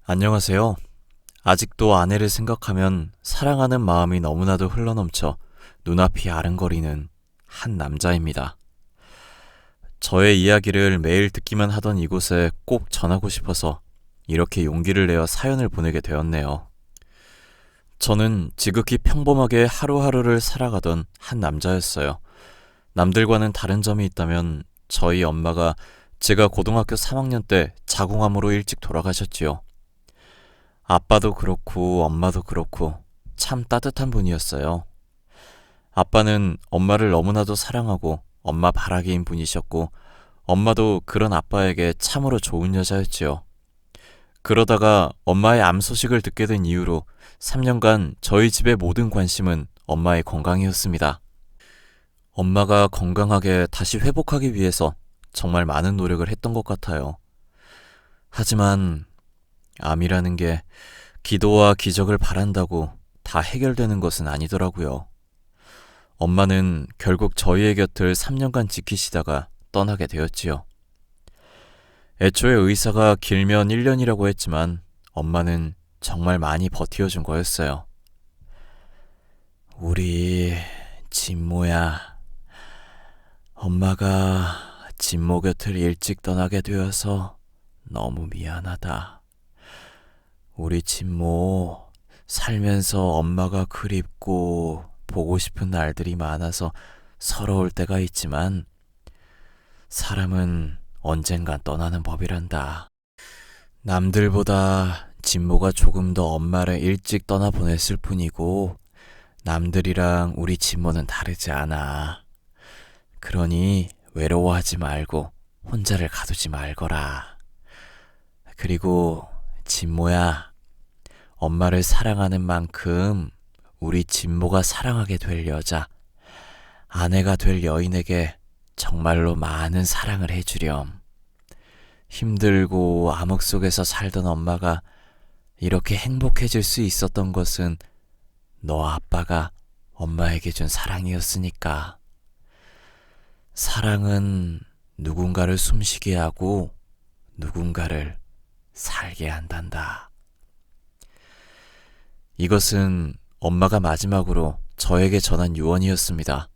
안녕하세요. 아직도 아내를 생각하면 사랑하는 마음이 너무나도 흘러넘쳐 눈앞이 아른거리는 한 남자입니다. 저의 이야기를 매일 듣기만 하던 이곳에 꼭 전하고 싶어서 이렇게 용기를 내어 사연을 보내게 되었네요. 저는 지극히 평범하게 하루하루를 살아가던 한 남자였어요. 남들과는 다른 점이 있다면 저희 엄마가 제가 고등학교 3학년 때 자궁암으로 일찍 돌아가셨지요. 아빠도 그렇고 엄마도 그렇고 참 따뜻한 분이었어요. 아빠는 엄마를 너무나도 사랑하고 엄마 바라기인 분이셨고 엄마도 그런 아빠에게 참으로 좋은 여자였지요. 그러다가 엄마의 암 소식을 듣게 된 이후로 3년간 저희 집의 모든 관심은 엄마의 건강이었습니다. 엄마가 건강하게 다시 회복하기 위해서 정말 많은 노력을 했던 것 같아요. 하지만 암이라는 게 기도와 기적을 바란다고 다 해결되는 것은 아니더라고요. 엄마는 결국 저희의 곁을 3년간 지키시다가 떠나게 되었지요. 애초에 의사가 길면 1년이라고 했지만 엄마는 정말 많이 버티어준 거였어요. 우리 진모야. 엄마가 진모 곁을 일찍 떠나게 되어서 너무 미안하다. 우리 진모 살면서 엄마가 그립고 보고 싶은 날들이 많아서 서러울 때가 있지만 사람은 언젠간 떠나는 법이란다. 남들보다 진모가 조금 더 엄마를 일찍 떠나보냈을 뿐이고 남들이랑 우리 진모는 다르지 않아. 그러니 외로워하지 말고 혼자를 가두지 말거라. 그리고 진모야, 엄마를 사랑하는 만큼 우리 진모가 사랑하게 될 여자, 아내가 될 여인에게 정말로 많은 사랑을 해주렴. 힘들고 암흑 속에서 살던 엄마가 이렇게 행복해질 수 있었던 것은 너 아빠가 엄마에게 준 사랑이었으니까. 사랑은 누군가를 숨쉬게 하고 누군가를 살게 한단다. 이것은 엄마가 마지막으로 저에게 전한 유언이었습니다.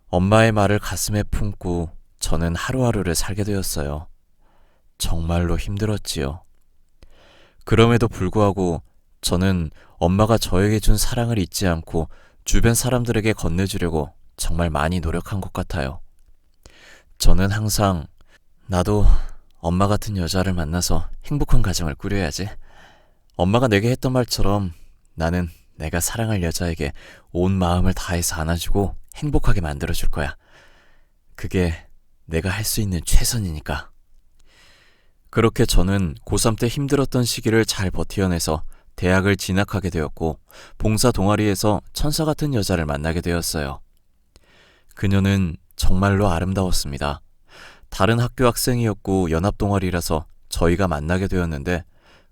엄마의 말을 가슴에 품고 저는 하루하루를 살게 되었어요. 정말로 힘들었지요. 그럼에도 불구하고 저는 엄마가 저에게 준 사랑을 잊지 않고 주변 사람들에게 건네주려고 정말 많이 노력한 것 같아요. 저는 항상 나도 엄마 같은 여자를 만나서 행복한 가정을 꾸려야지. 엄마가 내게 했던 말처럼 나는 내가 사랑할 여자에게 온 마음을 다해서 안아주고 행복하게 만들어줄 거야. 그게 내가 할 수 있는 최선이니까. 그렇게 저는 고3 때 힘들었던 시기를 잘 버텨내서 대학을 진학하게 되었고 봉사 동아리에서 천사 같은 여자를 만나게 되었어요. 그녀는 정말로 아름다웠습니다. 다른 학교 학생이었고 연합 동아리라서 저희가 만나게 되었는데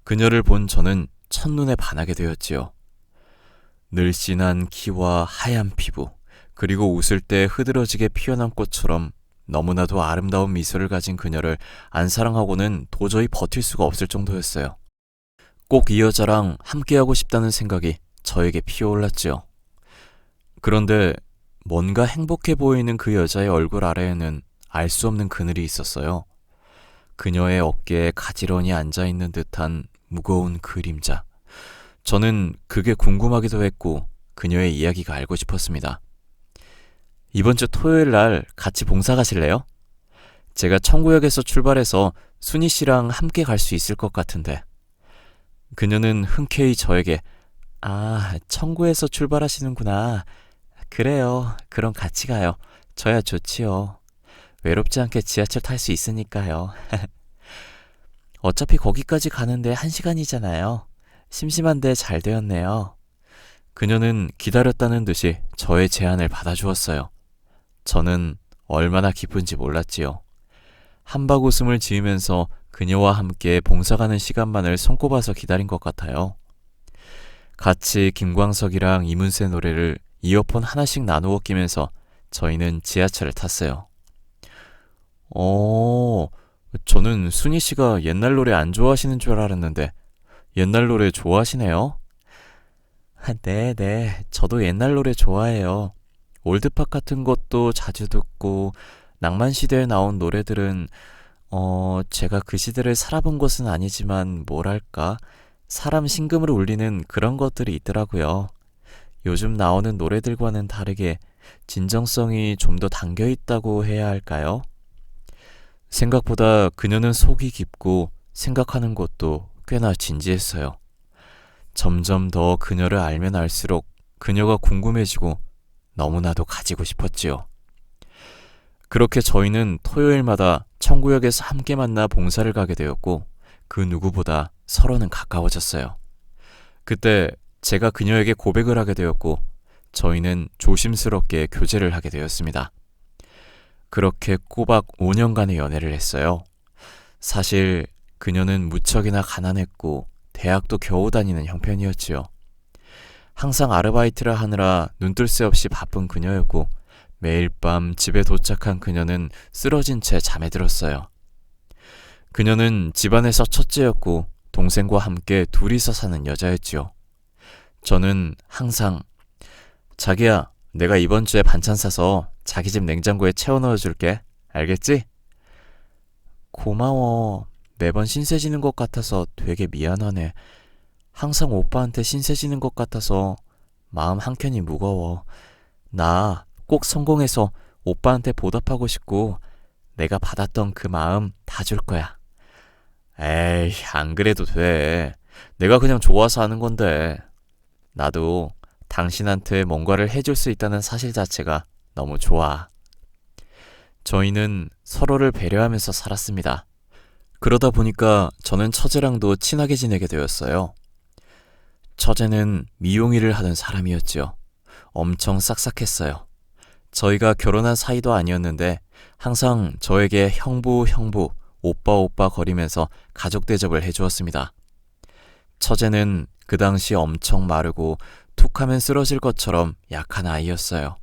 그녀를 본 저는 첫눈에 반하게 되었지요. 늘씬한 키와 하얀 피부, 그리고 웃을 때 흐드러지게 피어난 꽃처럼 너무나도 아름다운 미소를 가진 그녀를 안 사랑하고는 도저히 버틸 수가 없을 정도였어요. 꼭 이 여자랑 함께하고 싶다는 생각이 저에게 피어올랐지요. 그런데 뭔가 행복해 보이는 그 여자의 얼굴 아래에는 알 수 없는 그늘이 있었어요. 그녀의 어깨에 가지런히 앉아있는 듯한 무거운 그림자. 저는 그게 궁금하기도 했고 그녀의 이야기가 알고 싶었습니다. 이번 주 토요일 날 같이 봉사 가실래요? 제가 청구역에서 출발해서 순희 씨랑 함께 갈 수 있을 것 같은데. 그녀는 흔쾌히 저에게 청구에서 출발하시는구나. 그래요. 그럼 같이 가요. 저야 좋지요. 외롭지 않게 지하철 탈 수 있으니까요. 어차피 거기까지 가는데 1시간이잖아요. 심심한데 잘 되었네요. 그녀는 기다렸다는 듯이 저의 제안을 받아주었어요. 저는 얼마나 기쁜지 몰랐지요. 한박 웃음을 지으면서 그녀와 함께 봉사 가는 시간만을 손꼽아서 기다린 것 같아요. 같이 김광석이랑 이문세 노래를 이어폰 하나씩 나누어 끼면서 저희는 지하철을 탔어요. 저는 순희 씨가 옛날 노래 안 좋아하시는 줄 알았는데 옛날 노래 좋아하시네요? 네. 저도 옛날 노래 좋아해요. 올드팝 같은 것도 자주 듣고, 낭만 시대에 나온 노래들은, 제가 그 시대를 살아본 것은 아니지만, 뭐랄까, 사람 심금을 울리는 그런 것들이 있더라고요. 요즘 나오는 노래들과는 다르게 진정성이 좀 더 담겨 있다고 해야 할까요? 생각보다 그녀는 속이 깊고 생각하는 것도 꽤나 진지했어요. 점점 더 그녀를 알면 알수록 그녀가 궁금해지고 너무나도 가지고 싶었지요. 그렇게 저희는 토요일마다 청구역에서 함께 만나 봉사를 가게 되었고 그 누구보다 서로는 가까워졌어요. 그때 제가 그녀에게 고백을 하게 되었고 저희는 조심스럽게 교제를 하게 되었습니다. 그렇게 꼬박 5년간의 연애를 했어요. 사실 그녀는 무척이나 가난했고 대학도 겨우 다니는 형편이었지요. 항상 아르바이트를 하느라 눈뜰 새 없이 바쁜 그녀였고 매일 밤 집에 도착한 그녀는 쓰러진 채 잠에 들었어요. 그녀는 집안에서 첫째였고 동생과 함께 둘이서 사는 여자였지요. 저는 항상 자기야, 내가 이번 주에 반찬 사서 자기 집 냉장고에 채워 넣어줄게. 알겠지? 고마워. 매번 신세 지는 것 같아서 되게 미안하네. 항상 오빠한테 신세 지는 것 같아서 마음 한켠이 무거워. 나 꼭 성공해서 오빠한테 보답하고 싶고 내가 받았던 그 마음 다 줄 거야. 에이, 안 그래도 돼. 내가 그냥 좋아서 하는 건데. 나도 당신한테 뭔가를 해줄 수 있다는 사실 자체가 너무 좋아. 저희는 서로를 배려하면서 살았습니다. 그러다 보니까 저는 처제랑도 친하게 지내게 되었어요. 처제는 미용일을 하던 사람이었지요. 엄청 싹싹했어요. 저희가 결혼한 사이도 아니었는데 항상 저에게 형부, 오빠 거리면서 가족 대접을 해주었습니다. 처제는 그 당시 엄청 마르고 툭하면 쓰러질 것처럼 약한 아이였어요.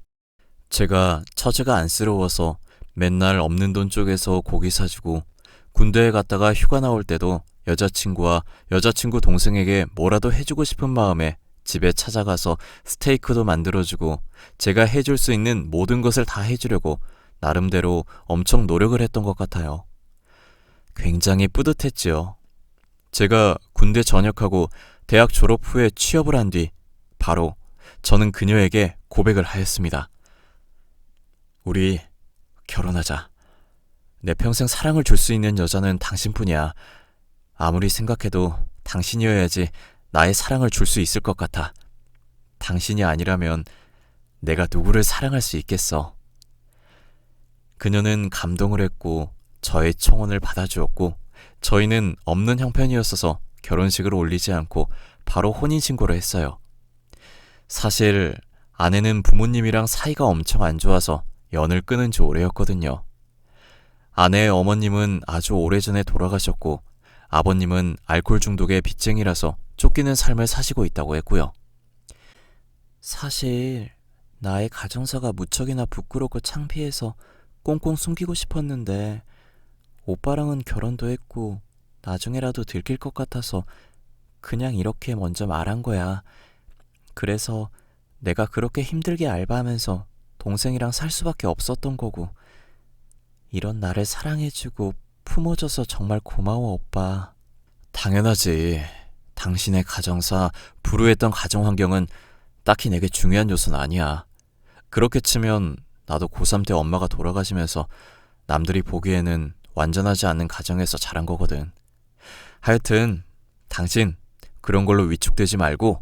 제가 처제가 안쓰러워서 맨날 없는 돈 쪼개서 고기 사주고 군대에 갔다가 휴가 나올 때도 여자친구와 여자친구 동생에게 뭐라도 해주고 싶은 마음에 집에 찾아가서 스테이크도 만들어주고 제가 해줄 수 있는 모든 것을 다 해주려고 나름대로 엄청 노력을 했던 것 같아요. 굉장히 뿌듯했지요. 제가 군대 전역하고 대학 졸업 후에 취업을 한 뒤 바로 저는 그녀에게 고백을 하였습니다. 우리 결혼하자. 내 평생 사랑을 줄 수 있는 여자는 당신뿐이야. 아무리 생각해도 당신이어야지 나의 사랑을 줄 수 있을 것 같아. 당신이 아니라면 내가 누구를 사랑할 수 있겠어. 그녀는 감동을 했고 저의 청혼을 받아주었고 저희는 없는 형편이었어서 결혼식을 올리지 않고 바로 혼인신고를 했어요. 사실 아내는 부모님이랑 사이가 엄청 안 좋아서 연을 끊은 지 오래였거든요. 아내의 어머님은 아주 오래전에 돌아가셨고 아버님은 알코올 중독의 빚쟁이라서 쫓기는 삶을 사시고 있다고 했고요. 사실 나의 가정사가 무척이나 부끄럽고 창피해서 꽁꽁 숨기고 싶었는데 오빠랑은 결혼도 했고 나중에라도 들킬 것 같아서 그냥 이렇게 먼저 말한 거야. 그래서 내가 그렇게 힘들게 알바하면서 동생이랑 살 수밖에 없었던 거고 이런 나를 사랑해주고 품어줘서 정말 고마워 오빠. 당연하지. 당신의 가정사, 불우했던 가정 환경은 딱히 내게 중요한 요소는 아니야. 그렇게 치면 나도 고3 때 엄마가 돌아가시면서 남들이 보기에는 완전하지 않은 가정에서 자란 거거든. 하여튼 당신 그런 걸로 위축되지 말고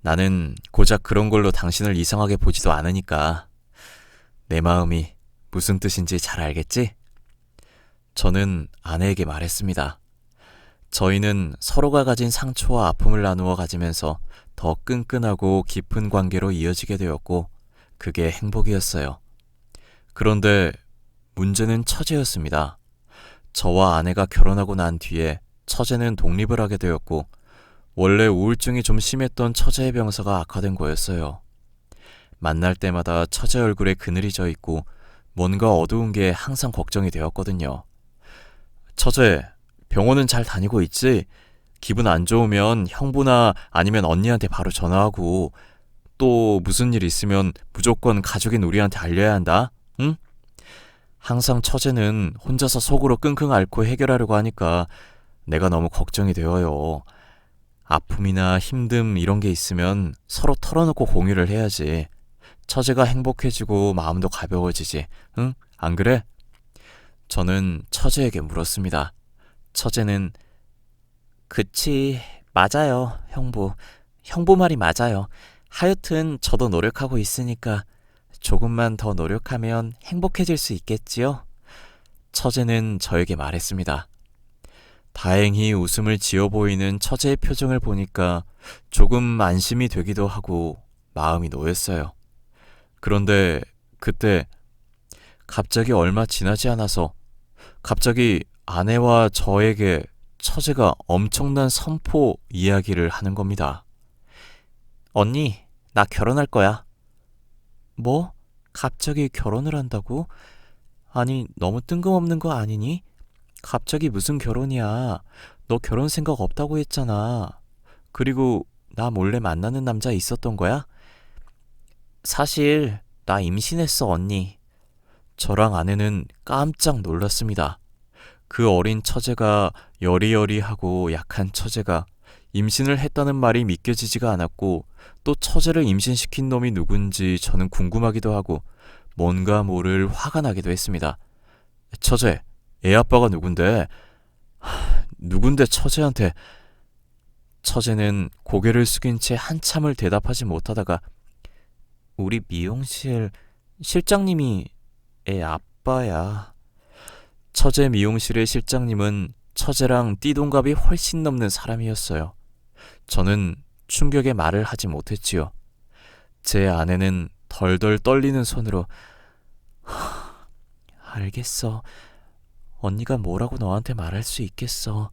나는 고작 그런 걸로 당신을 이상하게 보지도 않으니까 내 마음이 무슨 뜻인지 잘 알겠지? 저는 아내에게 말했습니다. 저희는 서로가 가진 상처와 아픔을 나누어 가지면서 더 끈끈하고 깊은 관계로 이어지게 되었고 그게 행복이었어요. 그런데 문제는 처제였습니다. 저와 아내가 결혼하고 난 뒤에 처제는 독립을 하게 되었고 원래 우울증이 좀 심했던 처제의 병사가 악화된 거였어요. 만날 때마다 처제 얼굴에 그늘이 져 있고 뭔가 어두운 게 항상 걱정이 되었거든요. 처제, 병원은 잘 다니고 있지? 기분 안 좋으면 형부나 아니면 언니한테 바로 전화하고 또 무슨 일 있으면 무조건 가족인 우리한테 알려야 한다. 응? 항상 처제는 혼자서 속으로 끙끙 앓고 해결하려고 하니까 내가 너무 걱정이 되어요. 아픔이나 힘듦 이런 게 있으면 서로 털어놓고 공유를 해야지. 처제가 행복해지고 마음도 가벼워지지. 응? 안 그래? 저는 처제에게 물었습니다. 처제는 그치, 맞아요, 형부. 형부 말이 맞아요. 하여튼 저도 노력하고 있으니까 조금만 더 노력하면 행복해질 수 있겠지요? 처제는 저에게 말했습니다. 다행히 웃음을 지어 보이는 처제의 표정을 보니까 조금 안심이 되기도 하고 마음이 놓였어요. 그런데 그때 갑자기 얼마 지나지 않아서 갑자기 아내와 저에게 처제가 엄청난 선포 이야기를 하는 겁니다. 언니, 나 결혼할 거야. 뭐? 갑자기 결혼을 한다고? 아니, 너무 뜬금없는 거 아니니? 갑자기 무슨 결혼이야. 너 결혼 생각 없다고 했잖아. 그리고 나 몰래 만나는 남자 있었던 거야? 사실 나 임신했어, 언니. 저랑 아내는 깜짝 놀랐습니다. 그 어린 처제가 여리여리하고 약한 처제가 임신을 했다는 말이 믿겨지지가 않았고 또 처제를 임신시킨 놈이 누군지 저는 궁금하기도 하고 뭔가 모를 화가 나기도 했습니다. 처제, 애 아빠가 누군데? 누군데 처제한테? 처제는 고개를 숙인 채 한참을 대답하지 못하다가 우리 미용실 실장님이 애 아빠야. 처제 미용실의 실장님은 처제랑 띠동갑이 훨씬 넘는 사람이었어요. 저는 충격에 말을 하지 못했지요. 제 아내는 덜덜 떨리는 손으로 알겠어. 언니가 뭐라고 너한테 말할 수 있겠어.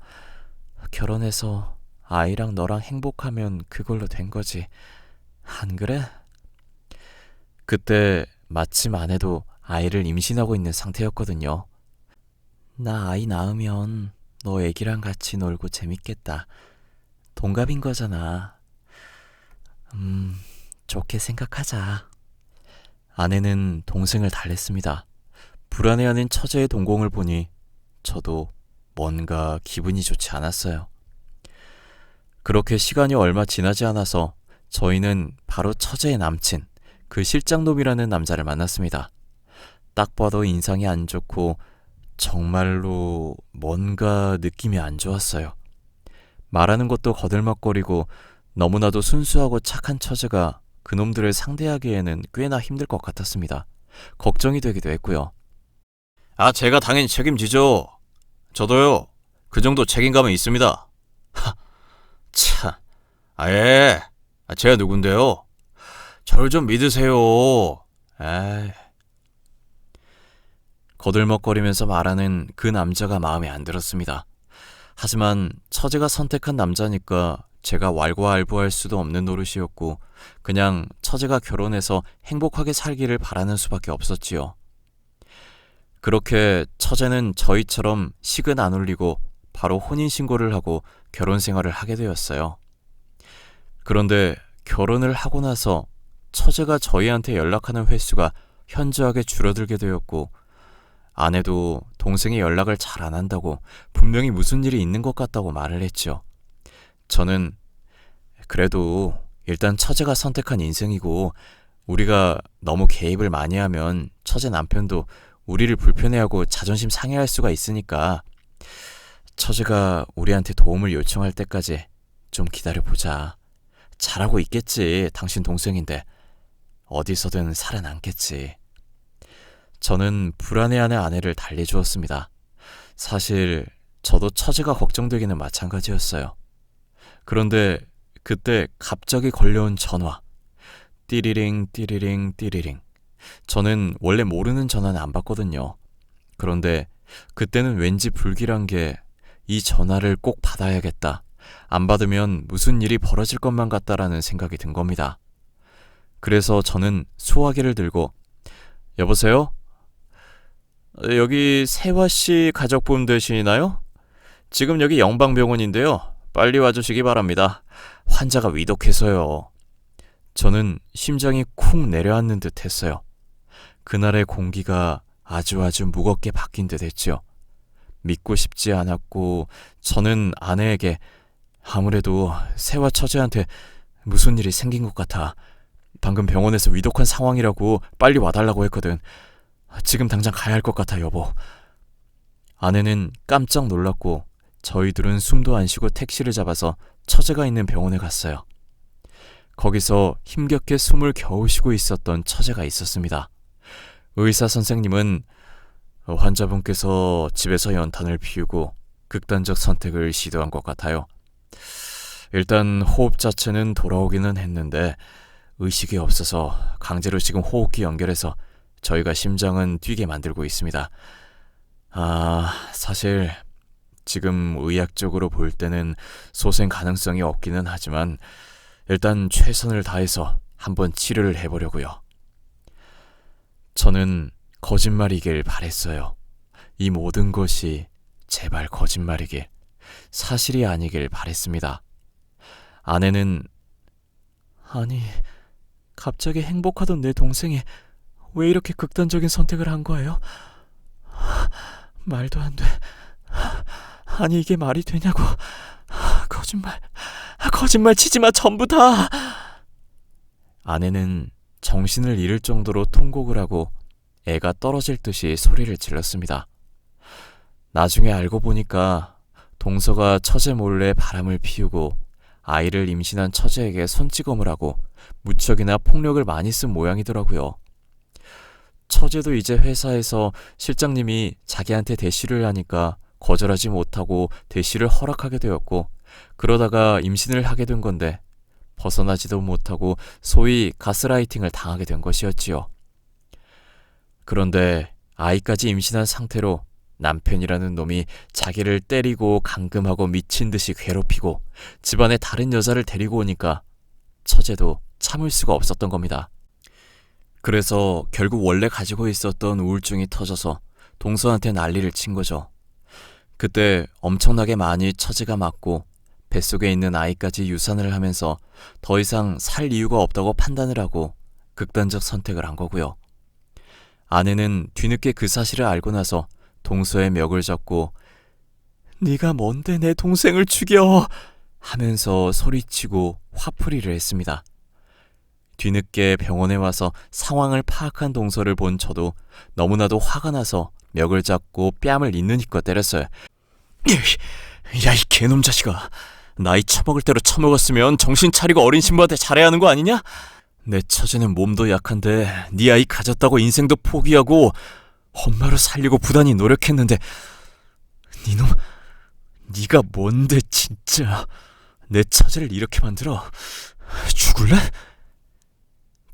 결혼해서 아이랑 너랑 행복하면 그걸로 된 거지. 안 그래? 그때 마침 아내도 아이를 임신하고 있는 상태였거든요. 나 아이 낳으면 너 애기랑 같이 놀고 재밌겠다. 동갑인 거잖아. 좋게 생각하자. 아내는 동생을 달랬습니다. 불안해하는 처제의 동공을 보니 저도 뭔가 기분이 좋지 않았어요. 그렇게 시간이 얼마 지나지 않아서 저희는 바로 처제의 남친, 그 실장놈이라는 남자를 만났습니다. 딱 봐도 인상이 안 좋고 정말로 뭔가 느낌이 안 좋았어요. 말하는 것도 거들먹거리고 너무나도 순수하고 착한 처제가 그놈들을 상대하기에는 꽤나 힘들 것 같았습니다. 걱정이 되기도 했고요. 아, 제가 당연히 책임지죠. 저도요. 그 정도 책임감은 있습니다. 하, 참. 아예. 제가 누군데요? 저를 좀 믿으세요. 에이. 거들먹거리면서 말하는 그 남자가 마음에 안 들었습니다. 하지만 처제가 선택한 남자니까 제가 왈가왈부할 수도 없는 노릇이었고 그냥 처제가 결혼해서 행복하게 살기를 바라는 수밖에 없었지요. 그렇게 처제는 저희처럼 식은 안 올리고 바로 혼인신고를 하고 결혼 생활을 하게 되었어요. 그런데 결혼을 하고 나서 처제가 저희한테 연락하는 횟수가 현저하게 줄어들게 되었고 아내도 동생이 연락을 잘 안 한다고 분명히 무슨 일이 있는 것 같다고 말을 했죠. 저는 그래도 일단 처제가 선택한 인생이고 우리가 너무 개입을 많이 하면 처제 남편도 우리를 불편해하고 자존심 상해할 수가 있으니까 처제가 우리한테 도움을 요청할 때까지 좀 기다려보자. 잘하고 있겠지. 당신 동생인데 어디서든 살아남겠지. 저는 불안해하는 아내를 달래주었습니다. 사실 저도 처제가 걱정되기는 마찬가지였어요. 그런데 그때 갑자기 걸려온 전화. 띠리링 띠리링 띠리링. 저는 원래 모르는 전화는 안 받거든요. 그런데 그때는 왠지 불길한 게 이 전화를 꼭 받아야겠다. 안 받으면 무슨 일이 벌어질 것만 같다라는 생각이 든 겁니다. 그래서 저는 수화기를 들고 여보세요? 여기 세화씨 가족분 되시나요? 지금 여기 영방병원인데요. 빨리 와주시기 바랍니다. 환자가 위독해서요. 저는 심장이 쿵 내려앉는 듯 했어요. 그날의 공기가 아주 무겁게 바뀐 듯 했죠. 믿고 싶지 않았고 저는 아내에게 아무래도 새와 처제한테 무슨 일이 생긴 것 같아. 방금 병원에서 위독한 상황이라고 빨리 와달라고 했거든. 지금 당장 가야 할 것 같아, 여보. 아내는 깜짝 놀랐고 저희 둘은 숨도 안 쉬고 택시를 잡아서 처제가 있는 병원에 갔어요. 거기서 힘겹게 숨을 겨우 쉬고 있었던 처제가 있었습니다. 의사 선생님은 환자분께서 집에서 연탄을 피우고 극단적 선택을 시도한 것 같아요. 일단 호흡 자체는 돌아오기는 했는데 의식이 없어서 강제로 지금 호흡기 연결해서 저희가 심장은 뛰게 만들고 있습니다. 사실 지금 의학적으로 볼 때는 소생 가능성이 없기는 하지만 일단 최선을 다해서 한번 치료를 해보려고요. 저는 거짓말이길 바랬어요. 이 모든 것이 제발 거짓말이길, 사실이 아니길 바랬습니다. 아내는 아니, 갑자기 행복하던 내 동생이 왜 이렇게 극단적인 선택을 한 거예요? 말도 안 돼. 아니, 이게 말이 되냐고. 거짓말 치지 마, 전부 다. 아내는 정신을 잃을 정도로 통곡을 하고 애가 떨어질 듯이 소리를 질렀습니다. 나중에 알고 보니까 동서가 처제 몰래 바람을 피우고 아이를 임신한 처제에게 손찌검을 하고 무척이나 폭력을 많이 쓴 모양이더라고요. 처제도 이제 회사에서 실장님이 자기한테 대시를 하니까 거절하지 못하고 대시를 허락하게 되었고, 그러다가 임신을 하게 된 건데 벗어나지도 못하고 소위 가스라이팅을 당하게 된 것이었지요. 그런데 아이까지 임신한 상태로 남편이라는 놈이 자기를 때리고 감금하고 미친 듯이 괴롭히고 집안에 다른 여자를 데리고 오니까 처제도 참을 수가 없었던 겁니다. 그래서 결국 원래 가지고 있었던 우울증이 터져서 동서한테 난리를 친 거죠. 그때 엄청나게 많이 처제가 맞고 뱃속에 있는 아이까지 유산을 하면서 더 이상 살 이유가 없다고 판단을 하고 극단적 선택을 한 거고요. 아내는 뒤늦게 그 사실을 알고 나서 동서의 멱을 잡고 네가 뭔데 내 동생을 죽여 하면서 소리치고 화풀이를 했습니다. 뒤늦게 병원에 와서 상황을 파악한 동서를 본 저도 너무나도 화가 나서 멱을 잡고 뺨을 있는 힘껏 때렸어요. 야, 이 개놈 자식아, 나이 처먹을 대로 처먹었으면 정신 차리고 어린 신부한테 잘해야 하는 거 아니냐? 내 처제는 몸도 약한데 네 아이 가졌다고 인생도 포기하고 엄마로 살려고 부단히 노력했는데 니놈, 네가 뭔데 진짜 내 처제를 이렇게 만들어? 죽을래?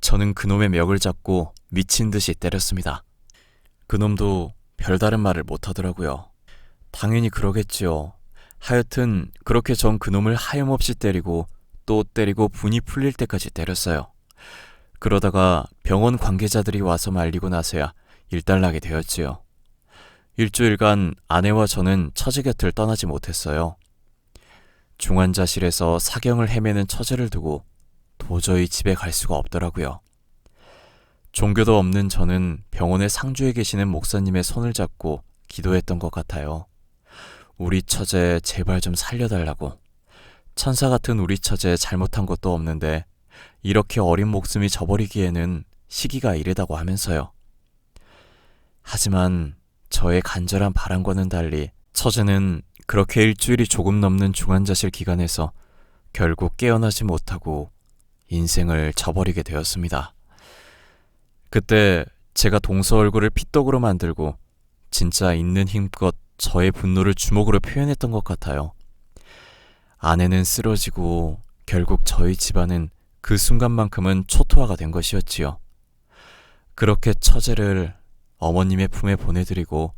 저는 그놈의 멱을 잡고 미친 듯이 때렸습니다. 그놈도 별다른 말을 못하더라고요. 당연히 그러겠지요. 하여튼 그렇게 전 그놈을 하염없이 때리고 또 때리고 분이 풀릴 때까지 때렸어요. 그러다가 병원 관계자들이 와서 말리고 나서야 일단락이 되었지요. 일주일간 아내와 저는 처제 곁을 떠나지 못했어요. 중환자실에서 사경을 헤매는 처제를 두고 도저히 집에 갈 수가 없더라고요. 종교도 없는 저는 병원의 상주에 계시는 목사님의 손을 잡고 기도했던 것 같아요. 우리 처제 제발 좀 살려달라고. 천사 같은 우리 처제 잘못한 것도 없는데 이렇게 어린 목숨이 져버리기에는 시기가 이르다고 하면서요. 하지만 저의 간절한 바람과는 달리 처제는 그렇게 일주일이 조금 넘는 중환자실 기간에서 결국 깨어나지 못하고 인생을 저버리게 되었습니다. 그때 제가 동서 얼굴을 피떡으로 만들고 진짜 있는 힘껏 저의 분노를 주먹으로 표현했던 것 같아요. 아내는 쓰러지고 결국 저희 집안은 그 순간만큼은 초토화가 된 것이었지요. 그렇게 처제를 어머님의 품에 보내드리고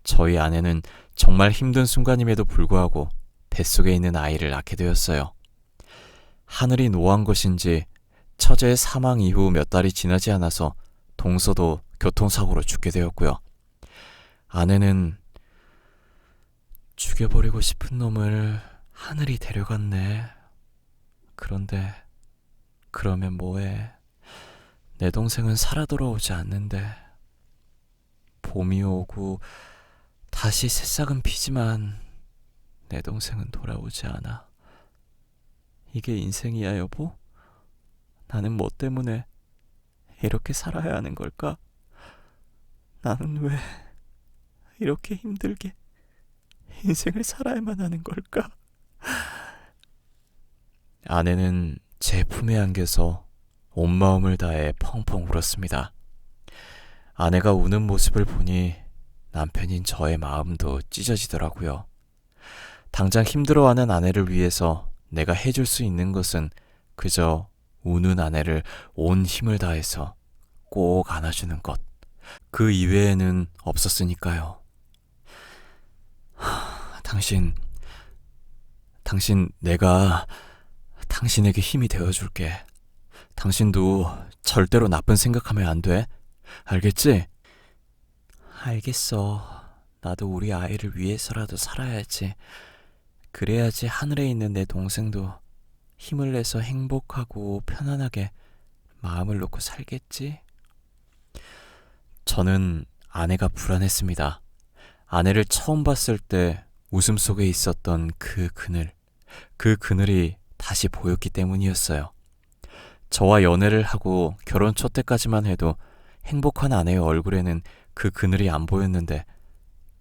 저희 아내는 정말 힘든 순간임에도 불구하고 뱃속에 있는 아이를 낳게 되었어요. 하늘이 노한 것인지 처제의 사망 이후 몇 달이 지나지 않아서 동서도 교통사고로 죽게 되었고요. 아내는 죽여버리고 싶은 놈을 하늘이 데려갔네. 그런데 그러면 뭐해? 내 동생은 살아 돌아오지 않는데. 봄이 오고 다시 새싹은 피지만 내 동생은 돌아오지 않아. 이게 인생이야, 여보? 나는 뭐 때문에 이렇게 살아야 하는 걸까? 나는 왜 이렇게 힘들게 인생을 살아야만 하는 걸까? 아내는 제 품에 안겨서 온 마음을 다해 펑펑 울었습니다. 아내가 우는 모습을 보니 남편인 저의 마음도 찢어지더라고요. 당장 힘들어하는 아내를 위해서 내가 해줄 수 있는 것은 그저 우는 아내를 온 힘을 다해서 꼭 안아주는 것. 그 이외에는 없었으니까요. 당신, 내가 당신에게 힘이 되어줄게. 당신도 절대로 나쁜 생각하면 안 돼. 알겠지? 알겠어. 나도 우리 아이를 위해서라도 살아야지. 그래야지 하늘에 있는 내 동생도 힘을 내서 행복하고 편안하게 마음을 놓고 살겠지? 저는 아내가 불안했습니다. 아내를 처음 봤을 때 웃음 속에 있었던 그 그늘이 다시 보였기 때문이었어요. 저와 연애를 하고 결혼 초 때까지만 해도 행복한 아내의 얼굴에는 그 그늘이 안 보였는데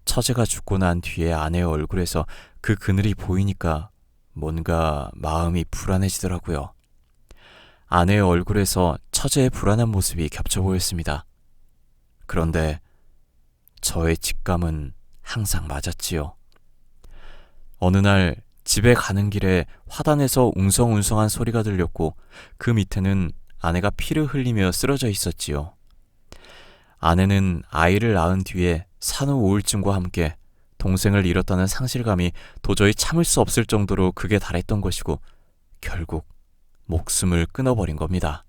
처제가 죽고 난 뒤에 아내의 얼굴에서 그 그늘이 보이니까 뭔가 마음이 불안해지더라고요. 아내의 얼굴에서 처제의 불안한 모습이 겹쳐 보였습니다. 그런데 저의 직감은 항상 맞았지요. 어느 날 집에 가는 길에 화단에서 웅성웅성한 소리가 들렸고 그 밑에는 아내가 피를 흘리며 쓰러져 있었지요. 아내는 아이를 낳은 뒤에 산후 우울증과 함께 동생을 잃었다는 상실감이 도저히 참을 수 없을 정도로 극에 달했던 것이고 결국 목숨을 끊어버린 겁니다.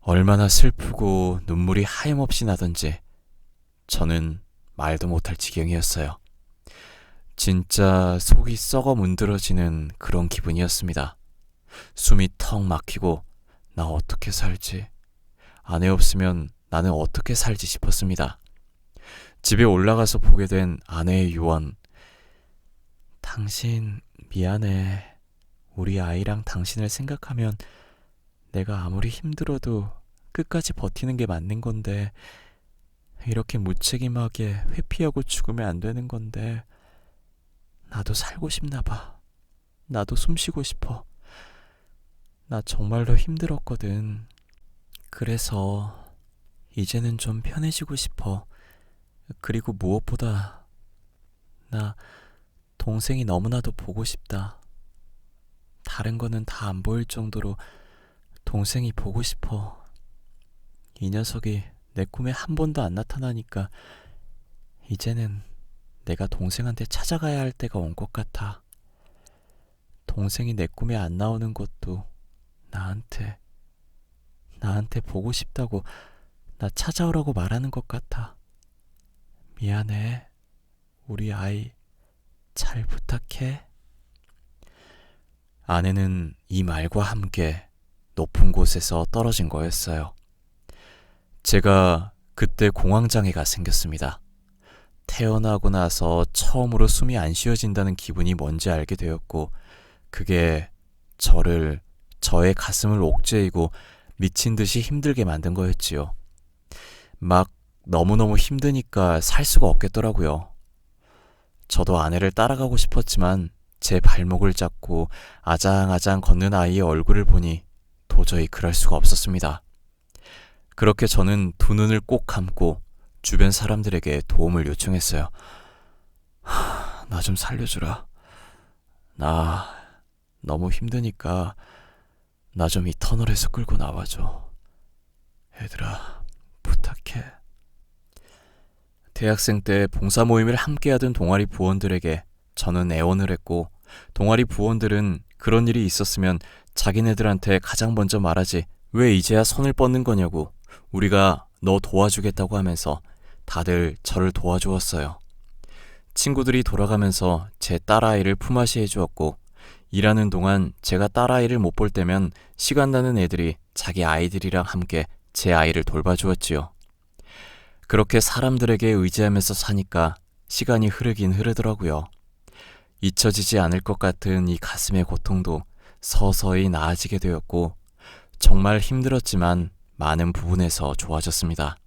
얼마나 슬프고 눈물이 하염없이 나던지 저는 말도 못할 지경이었어요. 진짜 속이 썩어 문드러지는 그런 기분이었습니다. 숨이 턱 막히고 나 어떻게 살지? 아내 없으면 나는 어떻게 살지 싶었습니다. 집에 올라가서 보게 된 아내의 유언. 당신 미안해. 우리 아이랑 당신을 생각하면 내가 아무리 힘들어도 끝까지 버티는 게 맞는 건데 이렇게 무책임하게 회피하고 죽으면 안 되는 건데 나도 살고 싶나 봐. 나도 숨 쉬고 싶어. 나 정말로 힘들었거든. 그래서 이제는 좀 편해지고 싶어. 그리고 무엇보다 나 동생이 너무나도 보고 싶다. 다른 거는 다 안 보일 정도로 동생이 보고 싶어. 이 녀석이 내 꿈에 한 번도 안 나타나니까 이제는 내가 동생한테 찾아가야 할 때가 온 것 같아. 동생이 내 꿈에 안 나오는 것도 나한테 보고 싶다고 나 찾아오라고 말하는 것 같아. 미안해. 우리 아이 잘 부탁해. 아내는 이 말과 함께 높은 곳에서 떨어진 거였어요. 제가 그때 공황장애가 생겼습니다. 태어나고 나서 처음으로 숨이 안 쉬어진다는 기분이 뭔지 알게 되었고 그게 저의 가슴을 옥죄이고 미친 듯이 힘들게 만든 거였지요. 막 너무너무 힘드니까 살 수가 없겠더라고요. 저도 아내를 따라가고 싶었지만 제 발목을 잡고 아장아장 걷는 아이의 얼굴을 보니 도저히 그럴 수가 없었습니다. 그렇게 저는 두 눈을 꼭 감고 주변 사람들에게 도움을 요청했어요. 나 좀 살려주라. 나 너무 힘드니까 나 좀 이 터널에서 끌고 나와줘. 얘들아, 부탁해. 대학생 때 봉사 모임을 함께하던 동아리 부원들에게 저는 애원을 했고 동아리 부원들은 그런 일이 있었으면 자기네들한테 가장 먼저 말하지 왜 이제야 손을 뻗는 거냐고 우리가 너 도와주겠다고 하면서 다들 저를 도와주었어요. 친구들이 돌아가면서 제 딸아이를 품앗이 해주었고, 일하는 동안 제가 딸아이를 못 볼 때면 시간 나는 애들이 자기 아이들이랑 함께 제 아이를 돌봐주었지요. 그렇게 사람들에게 의지하면서 사니까 시간이 흐르긴 흐르더라고요. 잊혀지지 않을 것 같은 이 가슴의 고통도 서서히 나아지게 되었고, 정말 힘들었지만 많은 부분에서 좋아졌습니다.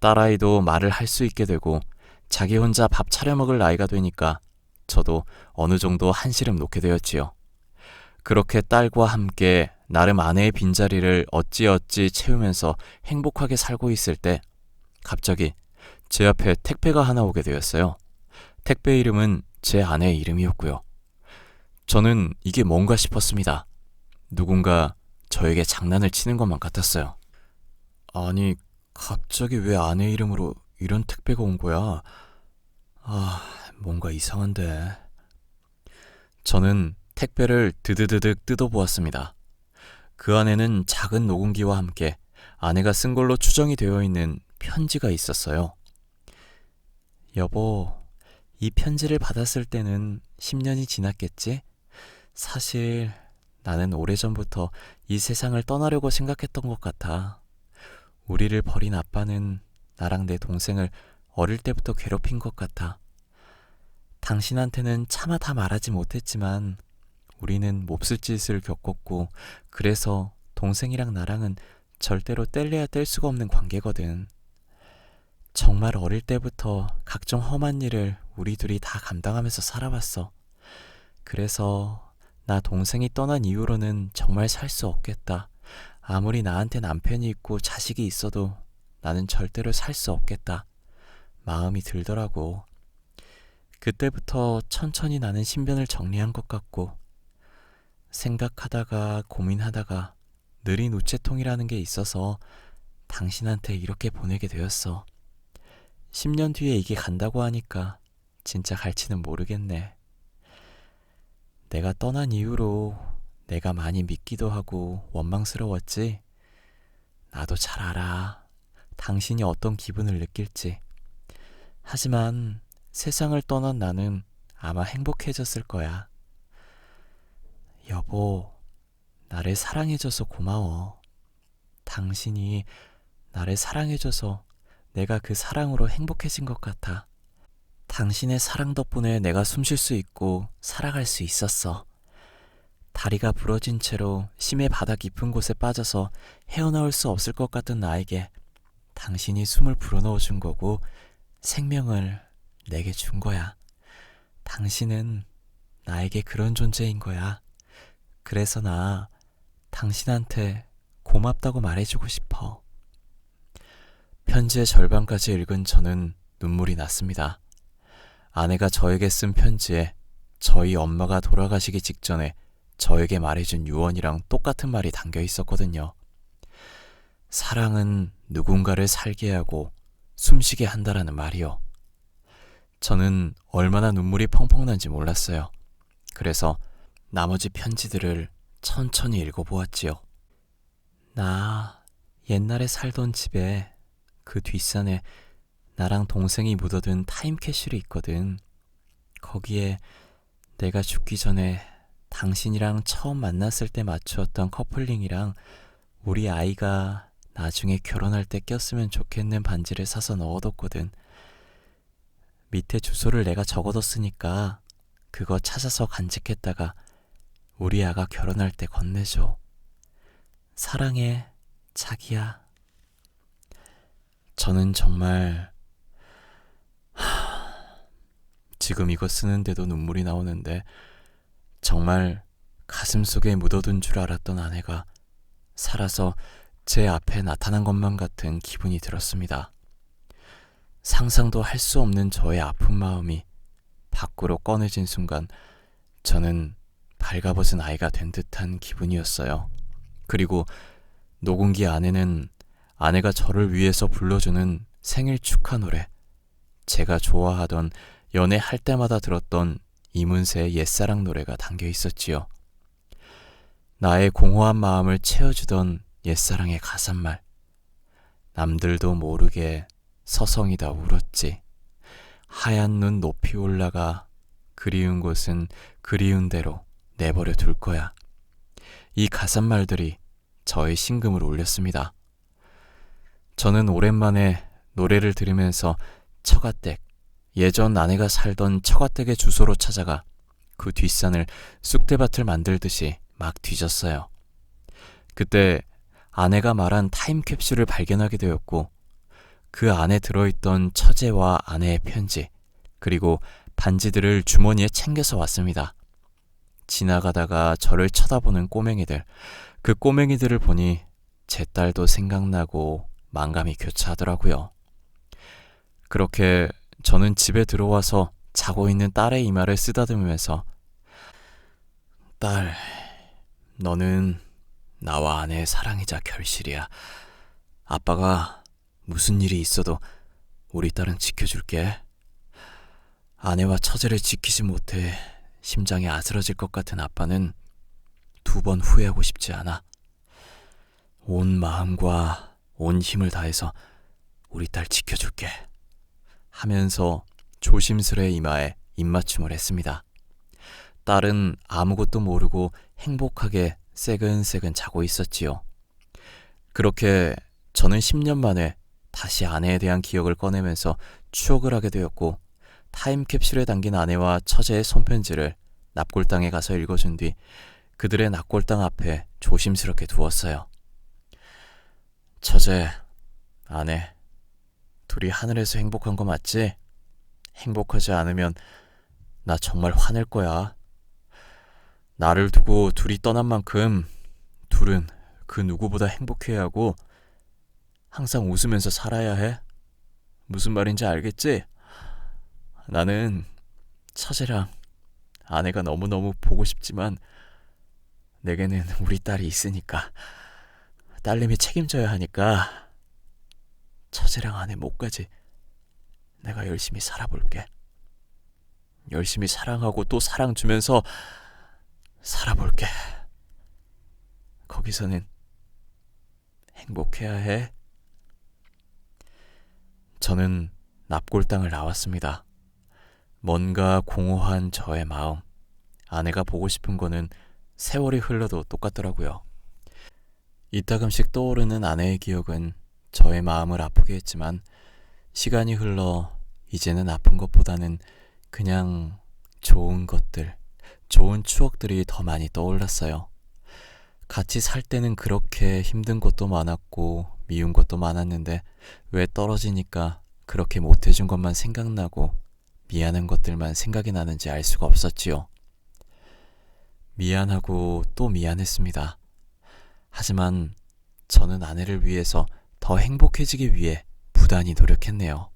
딸아이도 말을 할 수 있게 되고 자기 혼자 밥 차려 먹을 나이가 되니까 저도 어느 정도 한시름 놓게 되었지요. 그렇게 딸과 함께 나름 아내의 빈자리를 어찌어찌 채우면서 행복하게 살고 있을 때 갑자기 제 앞에 택배가 하나 오게 되었어요. 택배 이름은 제 아내의 이름이었고요. 저는 이게 뭔가 싶었습니다. 누군가 저에게 장난을 치는 것만 같았어요. 아니, 갑자기 왜 아내 이름으로 이런 택배가 온 거야? 뭔가 이상한데. 저는 택배를 드드드득 뜯어보았습니다. 그 안에는 작은 녹음기와 함께 아내가 쓴 걸로 추정이 되어 있는 편지가 있었어요. 여보, 이 편지를 받았을 때는 10년이 지났겠지? 사실 나는 오래전부터 이 세상을 떠나려고 생각했던 것 같아. 우리를 버린 아빠는 나랑 내 동생을 어릴 때부터 괴롭힌 것 같아. 당신한테는 차마 다 말하지 못했지만 우리는 몹쓸 짓을 겪었고, 그래서 동생이랑 나랑은 절대로 뗄래야 뗄 수가 없는 관계거든. 정말 어릴 때부터 각종 험한 일을 우리 둘이 다 감당하면서 살아왔어. 그래서 나 동생이 떠난 이후로는 정말 살 수 없겠다. 아무리 나한테 남편이 있고 자식이 있어도 나는 절대로 살 수 없겠다. 마음이 들더라고. 그때부터 천천히 나는 신변을 정리한 것 같고, 생각하다가 고민하다가 느린 우체통이라는 게 있어서 당신한테 이렇게 보내게 되었어. 10년 뒤에 이게 간다고 하니까 진짜 갈지는 모르겠네. 내가 떠난 이후로 내가 많이 믿기도 하고 원망스러웠지? 나도 잘 알아. 당신이 어떤 기분을 느낄지. 하지만 세상을 떠난 나는 아마 행복해졌을 거야. 여보, 나를 사랑해줘서 고마워. 당신이 나를 사랑해줘서 내가 그 사랑으로 행복해진 것 같아. 당신의 사랑 덕분에 내가 숨 쉴 수 있고 살아갈 수 있었어. 다리가 부러진 채로 심해 바다 깊은 곳에 빠져서 헤어나올 수 없을 것 같은 나에게 당신이 숨을 불어넣어 준 거고 생명을 내게 준 거야. 당신은 나에게 그런 존재인 거야. 그래서 나 당신한테 고맙다고 말해주고 싶어. 편지의 절반까지 읽은 저는 눈물이 났습니다. 아내가 저에게 쓴 편지에 저희 엄마가 돌아가시기 직전에 저에게 말해준 유언이랑 똑같은 말이 담겨 있었거든요. 사랑은 누군가를 살게 하고 숨쉬게 한다라는 말이요. 저는 얼마나 눈물이 펑펑 난지 몰랐어요. 그래서 나머지 편지들을 천천히 읽어보았지요. 나 옛날에 살던 집에 그 뒷산에 나랑 동생이 묻어둔 타임캡슐이 있거든. 거기에 내가 죽기 전에 당신이랑 처음 만났을 때 맞추었던 커플링이랑 우리 아이가 나중에 결혼할 때 꼈으면 좋겠는 반지를 사서 넣어뒀거든. 밑에 주소를 내가 적어뒀으니까 그거 찾아서 간직했다가 우리 아가 결혼할 때 건네줘. 사랑해, 자기야. 저는 정말 지금 이거 쓰는데도 눈물이 나오는데 정말 가슴속에 묻어둔 줄 알았던 아내가 살아서 제 앞에 나타난 것만 같은 기분이 들었습니다. 상상도 할 수 없는 저의 아픈 마음이 밖으로 꺼내진 순간 저는 발가벗은 아이가 된 듯한 기분이었어요. 그리고 녹음기 안에는 아내가 저를 위해서 불러주는 생일 축하 노래, 제가 좋아하던 연애할 때마다 들었던 이문세의 옛사랑 노래가 담겨 있었지요. 나의 공허한 마음을 채워주던 옛사랑의 가사말. 남들도 모르게 서성이다 울었지. 하얀 눈 높이 올라가 그리운 곳은 그리운 대로 내버려 둘 거야. 이 가사말들이 저의 심금을 울렸습니다. 저는 오랜만에 노래를 들으면서 처가댁, 예전 아내가 살던 처가댁의 주소로 찾아가 그 뒷산을 쑥대밭을 만들듯이 막 뒤졌어요. 그때 아내가 말한 타임캡슐을 발견하게 되었고 그 안에 들어있던 처제와 아내의 편지 그리고 반지들을 주머니에 챙겨서 왔습니다. 지나가다가 저를 쳐다보는 꼬맹이들, 그 꼬맹이들을 보니 제 딸도 생각나고 만감이 교차하더라고요. 그렇게 저는 집에 들어와서 자고 있는 딸의 이마를 쓰다듬으면서 딸, 너는 나와 아내의 사랑이자 결실이야. 아빠가 무슨 일이 있어도 우리 딸은 지켜줄게. 아내와 처제를 지키지 못해 심장이 아스러질 것 같은 아빠는 2번 후회하고 싶지 않아. 온 마음과 온 힘을 다해서 우리 딸 지켜줄게. 하면서 조심스레 이마에 입맞춤을 했습니다. 딸은 아무것도 모르고 행복하게 새근새근 자고 있었지요. 그렇게 저는 10년 만에 다시 아내에 대한 기억을 꺼내면서 추억을 하게 되었고 타임캡슐에 담긴 아내와 처제의 손편지를 납골당에 가서 읽어준 뒤 그들의 납골당 앞에 조심스럽게 두었어요. 처제, 아내, 둘이 하늘에서 행복한 거 맞지? 행복하지 않으면 나 정말 화낼 거야. 나를 두고 둘이 떠난 만큼 둘은 그 누구보다 행복해야 하고 항상 웃으면서 살아야 해. 무슨 말인지 알겠지? 나는 처제랑 아내가 너무너무 보고 싶지만 내게는 우리 딸이 있으니까 딸내미 책임져야 하니까 처제랑 아내 목까지 내가 열심히 살아볼게. 열심히 사랑하고 또 사랑 주면서 살아볼게. 거기서는 행복해야 해. 저는 납골당을 나왔습니다. 뭔가 공허한 저의 마음. 아내가 보고 싶은 거는 세월이 흘러도 똑같더라고요. 이따금씩 떠오르는 아내의 기억은 저의 마음을 아프게 했지만 시간이 흘러 이제는 아픈 것보다는 그냥 좋은 것들, 좋은 추억들이 더 많이 떠올랐어요. 같이 살 때는 그렇게 힘든 것도 많았고 미운 것도 많았는데 왜 떨어지니까 그렇게 못해준 것만 생각나고 미안한 것들만 생각이 나는지 알 수가 없었지요. 미안하고 또 미안했습니다. 하지만 저는 아내를 위해서 더 행복해지기 위해 부단히 노력했네요.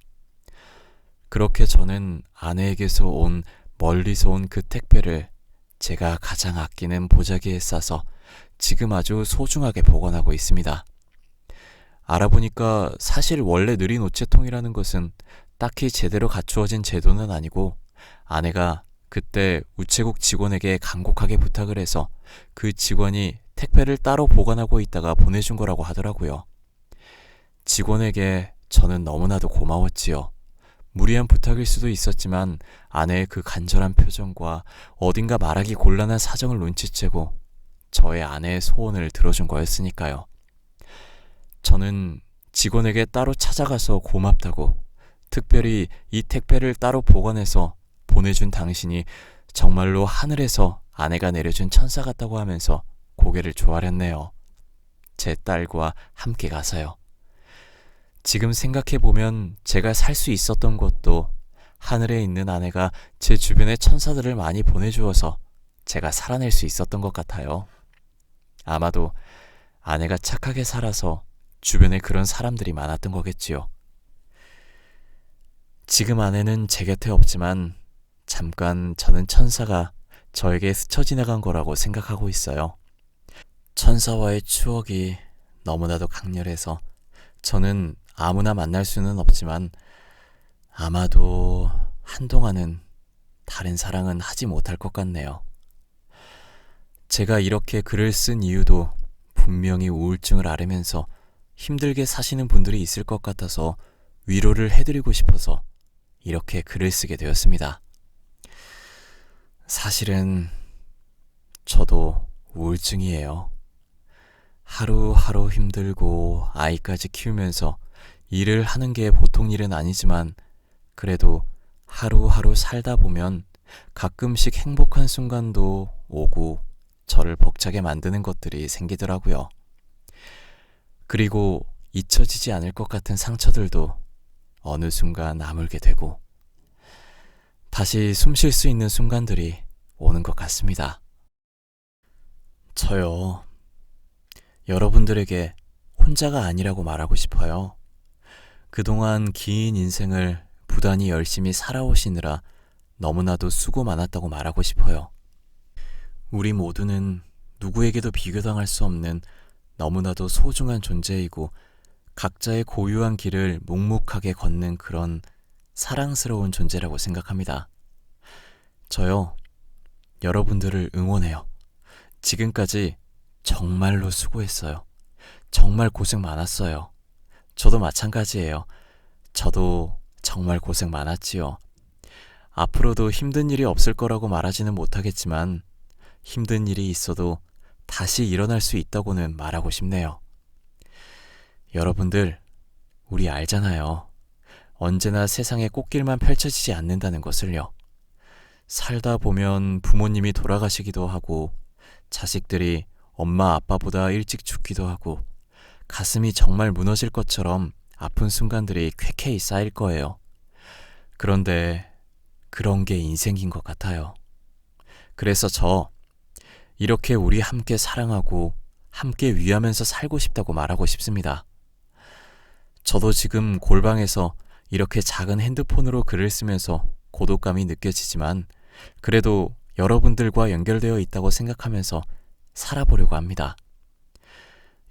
그렇게 저는 아내에게서 온 멀리서 온 그 택배를 제가 가장 아끼는 보자기에 싸서 지금 아주 소중하게 보관하고 있습니다. 알아보니까 사실 원래 느린 우체통이라는 것은 딱히 제대로 갖추어진 제도는 아니고 아내가 그때 우체국 직원에게 간곡하게 부탁을 해서 그 직원이 택배를 따로 보관하고 있다가 보내준 거라고 하더라고요. 직원에게 저는 너무나도 고마웠지요. 무리한 부탁일 수도 있었지만 아내의 그 간절한 표정과 어딘가 말하기 곤란한 사정을 눈치채고 저의 아내의 소원을 들어준 거였으니까요. 저는 직원에게 따로 찾아가서 고맙다고, 특별히 이 택배를 따로 보관해서 보내준 당신이 정말로 하늘에서 아내가 내려준 천사 같다고 하면서 고개를 조아렸네요. 제 딸과 함께 가서요. 지금 생각해보면 제가 살 수 있었던 것도 하늘에 있는 아내가 제 주변에 천사들을 많이 보내주어서 제가 살아낼 수 있었던 것 같아요. 아마도 아내가 착하게 살아서 주변에 그런 사람들이 많았던 거겠지요. 지금 아내는 제 곁에 없지만 잠깐 저는 천사가 저에게 스쳐 지나간 거라고 생각하고 있어요. 천사와의 추억이 너무나도 강렬해서 저는 아무나 만날 수는 없지만 아마도 한동안은 다른 사랑은 하지 못할 것 같네요. 제가 이렇게 글을 쓴 이유도 분명히 우울증을 앓으면서 힘들게 사시는 분들이 있을 것 같아서 위로를 해드리고 싶어서 이렇게 글을 쓰게 되었습니다. 사실은 저도 우울증이에요. 하루하루 힘들고 아이까지 키우면서 일을 하는 게 보통 일은 아니지만 그래도 하루하루 살다 보면 가끔씩 행복한 순간도 오고 저를 벅차게 만드는 것들이 생기더라고요. 그리고 잊혀지지 않을 것 같은 상처들도 어느 순간 아물게 되고 다시 숨 쉴 수 있는 순간들이 오는 것 같습니다. 저요, 여러분들에게 혼자가 아니라고 말하고 싶어요. 그동안 긴 인생을 부단히 열심히 살아오시느라 너무나도 수고 많았다고 말하고 싶어요. 우리 모두는 누구에게도 비교당할 수 없는 너무나도 소중한 존재이고 각자의 고유한 길을 묵묵하게 걷는 그런 사랑스러운 존재라고 생각합니다. 저요, 여러분들을 응원해요. 지금까지 정말로 수고했어요. 정말 고생 많았어요. 저도 마찬가지예요. 저도 정말 고생 많았지요. 앞으로도 힘든 일이 없을 거라고 말하지는 못하겠지만 힘든 일이 있어도 다시 일어날 수 있다고는 말하고 싶네요. 여러분들, 우리 알잖아요. 언제나 세상에 꽃길만 펼쳐지지 않는다는 것을요. 살다 보면 부모님이 돌아가시기도 하고 자식들이 엄마 아빠보다 일찍 죽기도 하고 가슴이 정말 무너질 것처럼 아픈 순간들이 쾌쾌히 쌓일 거예요. 그런데 그런 게 인생인 것 같아요. 그래서 이렇게 우리 함께 사랑하고 함께 위하면서 살고 싶다고 말하고 싶습니다. 저도 지금 골방에서 이렇게 작은 핸드폰으로 글을 쓰면서 고독감이 느껴지지만 그래도 여러분들과 연결되어 있다고 생각하면서 살아보려고 합니다.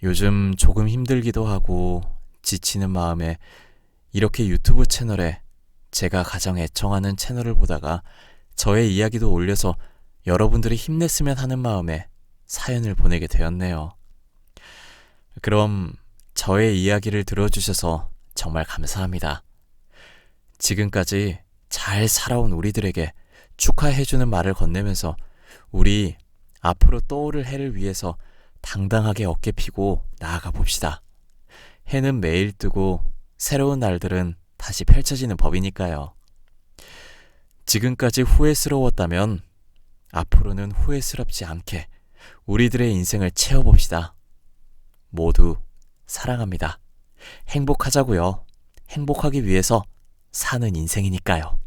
요즘 조금 힘들기도 하고 지치는 마음에 이렇게 유튜브 채널에 제가 가장 애청하는 채널을 보다가 저의 이야기도 올려서 여러분들이 힘냈으면 하는 마음에 사연을 보내게 되었네요. 그럼 저의 이야기를 들어주셔서 정말 감사합니다. 지금까지 잘 살아온 우리들에게 축하해주는 말을 건네면서 우리 앞으로 떠오를 해를 위해서 당당하게 어깨 피고 나아가 봅시다. 해는 매일 뜨고 새로운 날들은 다시 펼쳐지는 법이니까요. 지금까지 후회스러웠다면 앞으로는 후회스럽지 않게 우리들의 인생을 채워봅시다. 모두 사랑합니다. 행복하자고요. 행복하기 위해서 사는 인생이니까요.